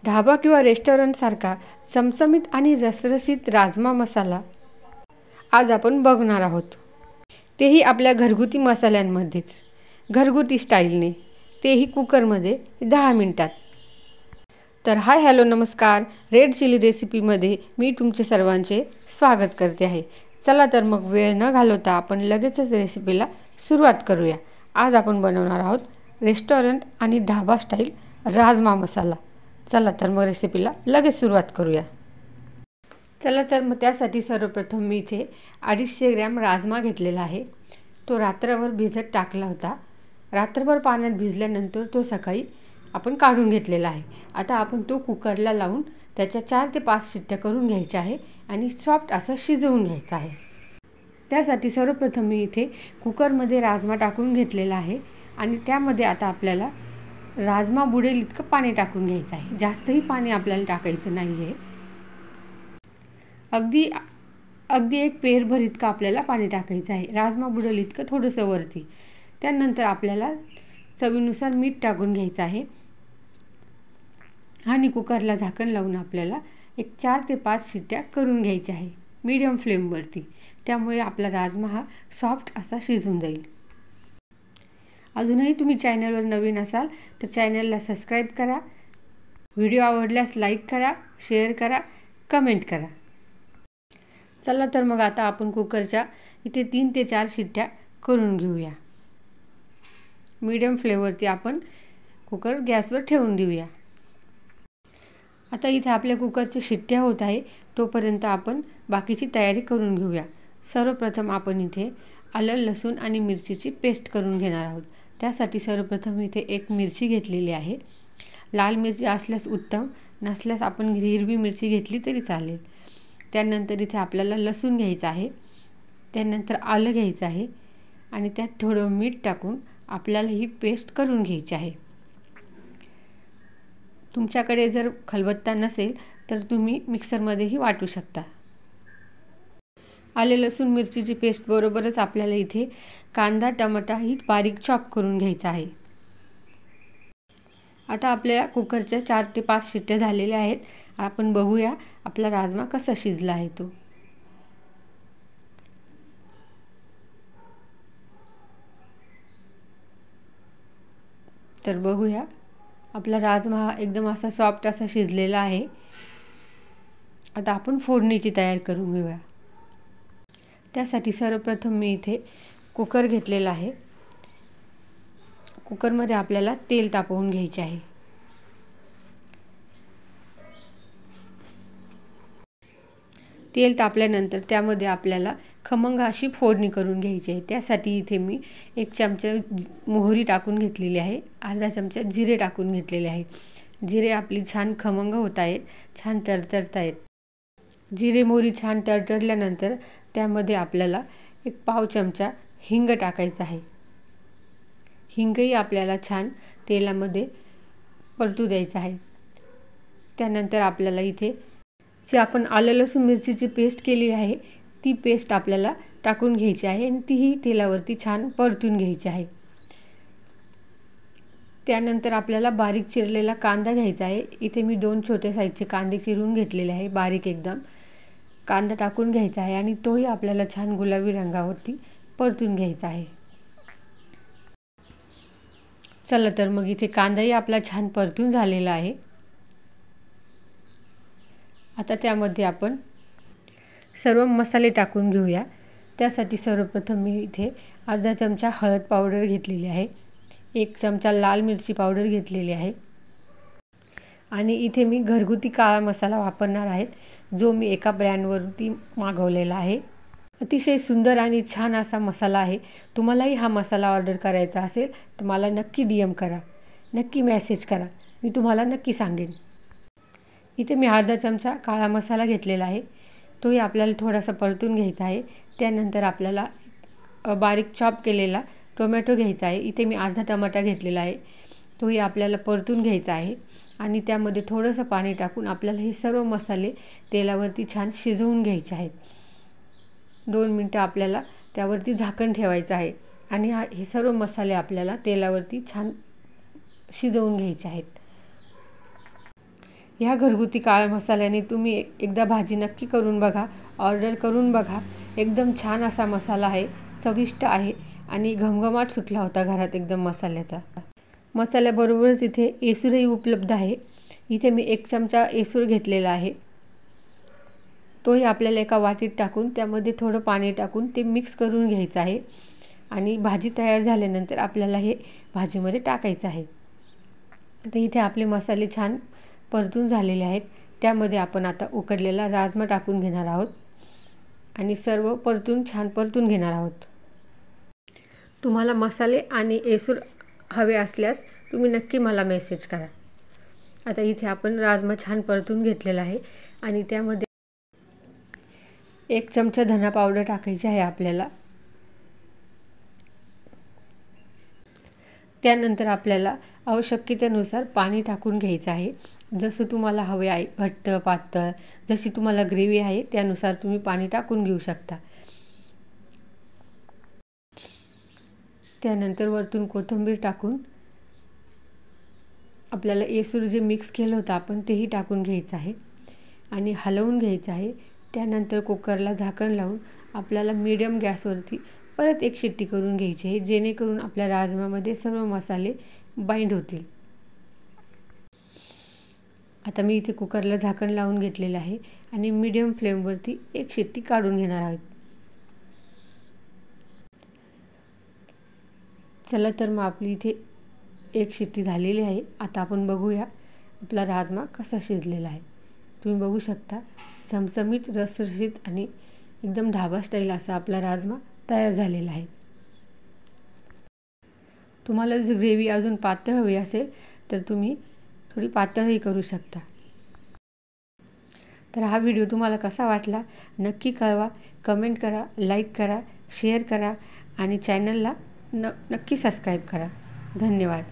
ढाबा किंवा रेस्टॉरंटसारखा चमचमीत आणि रसरशीत राजमा मसाला आज आपण बघणार आहोत, तेही आपल्या घरगुती मसाल्यांमध्येच, घरगुती स्टाईलने, तेही कुकरमध्ये 10 मिनिटात. तर हाय हॅलो नमस्कार, रेड चिली रेसिपीमध्ये मी तुमचे सर्वांचे स्वागत करते आहे. चला तर मग वेळ न घालवता आपण लगेचच रेसिपीला सुरुवात करूया. आज आपण बनवणार आहोत रेस्टॉरंट आणि ढाबा स्टाईल राजमा मसाला. चला तर मग रेसिपीला लगेच सुरुवात करूया. चला तर मग त्यासाठी सर्वप्रथम मी इथे 250 ग्रॅम राजमा घेतलेला आहे. तो रात्रभर भिजत टाकला होता. रात्रभर पाण्यात भिजल्यानंतर तो सकाळी आपण काढून घेतलेला आहे. आता आपण तो कुकरला लावून त्याच्या 4 ते 5 शिट्ट्या करून घ्यायच्या आहे आणि सॉफ्ट असं शिजवून घ्यायचं आहे. त्यासाठी सर्वप्रथम मी इथे कुकरमध्ये राजमा टाकून घेतलेला आहे आणि त्यामध्ये आता आपल्याला राजमा बुडेल इतकं पाणी टाकून घ्यायचं आहे. जास्तही पाणी आपल्याला टाकायचं नाही आहे. अगदी एक पेरभर इतकं आपल्याला पाणी टाकायचं आहे. राजमा बुडेल इतकं थोडंसं वरती. त्यानंतर आपल्याला चवीनुसार मीठ टाकून घ्यायचं आहे आणि कुकरला झाकण लावून आपल्याला एक 4 ते 5 शिट्ट्या करून घ्यायच्या आहे मीडियम फ्लेमवरती. त्यामुळे आपला राजमा हा सॉफ्ट असा शिजून जाईल. अजूनही तुम्ही चॅनलवर नवीन असाल तर चॅनलला सबस्क्राईब करा. व्हिडिओ आवडल्यास लाईक करा, शेअर करा, कमेंट करा. चला तर मग आता आपण कुकरच्या इथे 3 ते 4 शिट्ट्या करून घेऊया. मीडियम फ्लेमवरती आपण कुकर गॅसवर ठेवून देऊया. आता इथे आपल्या कुकरची शिट्ट्या होत आहे, तोपर्यंत आपण बाकीची तयारी करून घेऊया. सर्वप्रथम आपण इथे आलं, लसूण आणि मिरचीची पेस्ट करून घेणार आहोत. त्यासाठी सर्वप्रथम इथे एक मिरची घेतलेली आहे. लाल मिरची असल्यास उत्तम, नसल्यास आपण हिरवी मिरची घेतली तरी चालेल. त्यानंतर इथे आपल्याला लसूण घ्यायचं आहे. त्यानंतर आलं घ्यायचं आहे आणि त्यात थोडं मीठ टाकून आपल्याला ही पेस्ट करून घ्यायची आहे. तुमच्याकडे जर खलबत्ता नसेल तर तुम्ही मिक्सरमध्येही वाटू शकता. आले, लसूण, मिरचीची पेस्ट बरोबरच आपल्याला इथे कांदा, टमाटा ही बारीक चॉप करून घ्यायचा आहे. आता आपल्या कुकरच्या 4 ते 5 शिट्ट्या झालेल्या आहेत. आपण बघूया आपला राजमा कसा शिजला आहे तो. तर बघूया आपला राजमा हा एकदम असा सॉफ्ट असा शिजलेला आहे. आता आपण फोडणीची तयारी करून घेऊया. त्यासाठी सर्वप्रथम मी इथे कुकर घेतलेला आहे. कुकरमध्ये आपल्याला तेल तापवून घ्यायचे आहे. तेल तापल्यानंतर त्यामध्ये आपल्याला खमंग अशी फोडणी करून घ्यायची आहे. त्यासाठी इथे मी 1 चमचा मोहरी टाकून घेतलेली आहे. अर्धा चमचा जिरे टाकून घेतलेले आहे. जिरे आपली छान खमंग होत आहेत, छान तडतडत आहेत. जिरे मोहरी छान तडतडल्यानंतर त्यामध्ये आपल्याला 1 पाव चमचा हिंग टाकायचा आहे. हिंगही आपल्याला छान तेलामध्ये परतू द्यायचं आहे. त्यानंतर आपल्याला इथे जी आपण आलं, लसूण, मिरचीची पेस्ट केली आहे ती पेस्ट आपल्याला टाकून घ्यायची आहे आणि तीही तेलावरती छान परतून घ्यायची आहे. त्यानंतर आपल्याला बारीक चिरलेला कांदा घ्यायचा आहे. इथे मी 2 छोटे साईजचे कांदे चिरून घेतलेले आहे, बारीक एकदम. कांदा टाकून घ्यायचा आहे आणि तोही आपल्याला छान गुलाबी रंगावरती परतून घ्यायचा आहे. चला तर मग इथे कांदाही आपला छान परतून झालेला आहे. आता त्यामध्ये आपण सर्व मसाले टाकून घेऊया. त्यासाठी सर्वप्रथम मी इथे अर्धा चमचा हळद पावडर घेतलेली आहे. 1 चमचा लाल मिरची पावडर घेतलेली आहे आणि इथे मी घरगुती काळा मसाला वापरणार आहे, जो मी एका ब्रँडवरती मागवलेला आहे. अतिशय सुंदर आणि छान असा मसाला आहे. तुम्हालाही हा मसाला ऑर्डर करायचा असेल तर मला नक्की DM करा, नक्की मेसेज करा, मी तुम्हाला नक्की सांगेन. इथे मी अर्धा चमचा काळा मसाला घेतलेला आहे. तोही आपल्याला थोडासा परतून घ्यायचा आहे. त्यानंतर आपल्याला बारीक चॉप केलेला टोमॅटो घ्यायचा आहे. इथे मी अर्धा टमाटा घेतलेला आहे. तोही आपल्याला परतून घ्यायचा आहे आणि त्यामध्ये थोडंसं पाणी टाकून आपल्याला हे सर्व मसाले तेलावरती छान शिजवून घ्यायचे आहेत. 2 मिनटं आपल्याला त्यावरती झाकण ठेवायचं आहे आणि हे सर्व मसाले आपल्याला तेलावरती छान शिजवून घ्यायचे आहेत. ह्या घरगुती काळ्या मसाल्याने तुम्ही एकदा भाजी नक्की करून बघा, ऑर्डर करून बघा. एकदम छान असा मसाला आहे, चविष्ट आहे आणि घमघमाट सुटला होता घरात एकदम मसाल्याचा. मसाल्याबरोबरच इथे एसूरही उपलब्ध आहे. इथे मी 1 चमचा एसूर घेतलेला आहे. तोही आपल्याला एका वाटीत टाकून त्यामध्ये थोडं पाणी टाकून ते मिक्स करून घ्यायचं आहे आणि भाजी तयार झाल्यानंतर आपल्याला हे भाजीमध्ये टाकायचं आहे. तर इथे आपले मसाले छान परतून झालेले आहेत. त्यामध्ये आपण आता उकडलेला राजमा टाकून घेणार आहोत आणि सर्व छान परतून घेणार आहोत. तुम्हाला मसाले आणि एसूर हवे असल्यास तुम्ही नक्की मला मेसेज करा. आता इथे आपण राजमा छान परतून घेतलेला आहे आणि त्यामध्ये 1 चमचा धना पावडर टाकायची आहे आपल्याला. त्यानंतर आपल्याला आवश्यकतेनुसार पाणी टाकून घ्यायचं आहे. जसं तुम्हाला हवे आहे, घट्ट पातळ, जशी तुम्हाला ग्रेव्ही आहे त्यानुसार तुम्ही पाणी टाकून घेऊ शकता. त्यानंतर वरतून कोथिंबीर टाकून आपल्याला एसूर जे मिक्स केलं होतं आपण तेही टाकून घ्यायचं आहे आणि हलवून घ्यायचं आहे. त्यानंतर कुकरला झाकण लावून आपल्याला मीडियम गॅसवरती परत 1 शिट्टी करून घ्यायची आहे, जेणेकरून आपल्या राजमामध्ये सर्व मसाले बाइंड होतील. आता मी इथे कुकरला झाकण लावून घेतलेलं आहे आणि मीडियम फ्लेमवरती 1 शिट्टी काढून घेणार आहोत. चला तर मग आपली इथे 1 शिट्टी झालेली आहे. आता आपण बघूया आपला राजमा कसा शिजलेला आहे. तुम्ही बघू शकता चमचमीत, रसरशीत आणि एकदम ढाबा स्टाईल असा आपला राजमा तयार झालेला आहे. तुम्हाला जर ग्रेव्ही अजून पातळ हवी असेल तर तुम्ही थोडी पातळही करू शकता. तर हा व्हिडिओ तुम्हाला कसा वाटला नक्की कळवा, कमेंट करा, लाईक करा, शेअर करा आणि चॅनलला नक्की सबस्क्राईब करा. धन्यवाद.